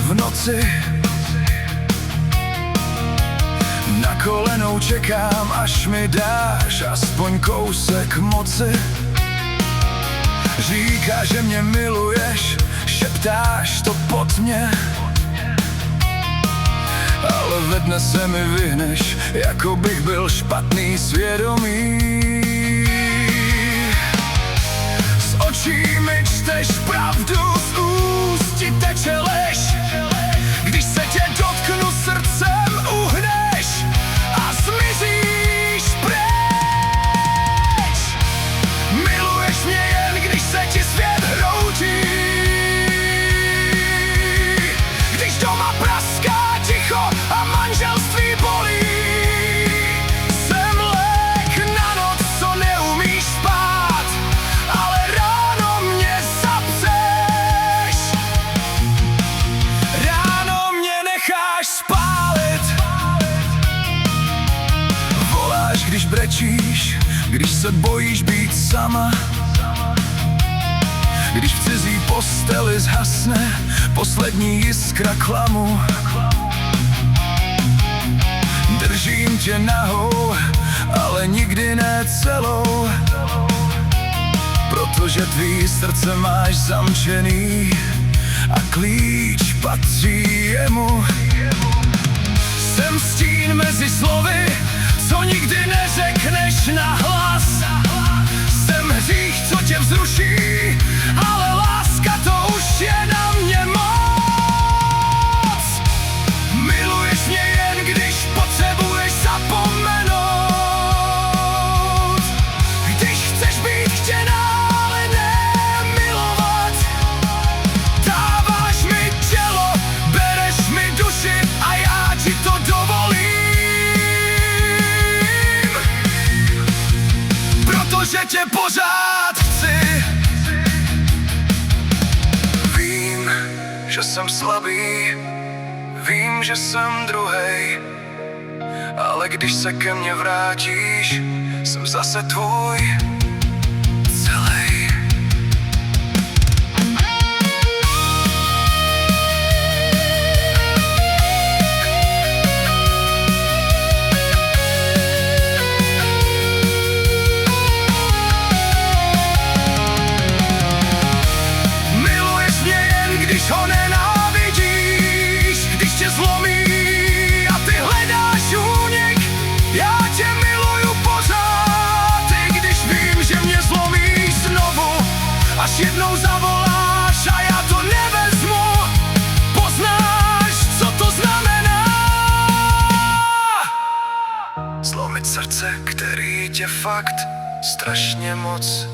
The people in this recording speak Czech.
v noci. Na kolenou čekám, až mi dáš aspoň kousek moci. Říkáš, že mě miluješ, šeptáš to pod mě, ale ve dne se mi vyhneš, jako bych byl špatný svědomí. Z očí mi čteš pravdu, z úst ti teče lež. Když se tě dotknu, srdcem uhneš a zmizíš pryč. Miluješ mě jen, když se ti svět hroutí, když doma praská ticho a manželství bolí. Jsem lék na noc, co neumíš spát, ale ráno mě zapřeš. Ráno mě necháš spálit. Voláš, když brečíš, když se bojíš být sama, když v cizí posteli zhasne poslední jiskra klamu. Držím tě nahou, ale nikdy ne celou, protože tvý srdce máš zamčený a klíč patří jemu. Jsem stín mezi slovy, co nikdy neřekneš nahlas. Jsem hřích, co tě vzruší, ale láska to už je na mě moc. Miluješ mě jen, když potřebuješ zapomenout, když chceš být chtěná, ale ne milovat. Dáváš mi tělo, bereš mi duši a já ti to dovolím, protože tě pořád chci. Vím, že jsem slabý, vím, že jsem druhej, ale když se ke mně vrátíš, jsem zase tvůj celej. Miluješ mě jen, když ho nenávidíš, když tě zlomí a ty hledáš únik. Já tě miluju pořád, i když vím, že mě zlomíš znovu, až jednou zavoláš a já to nevezmu. Poznáš, co to znamená zlomit srdce, který tě fakt strašně moc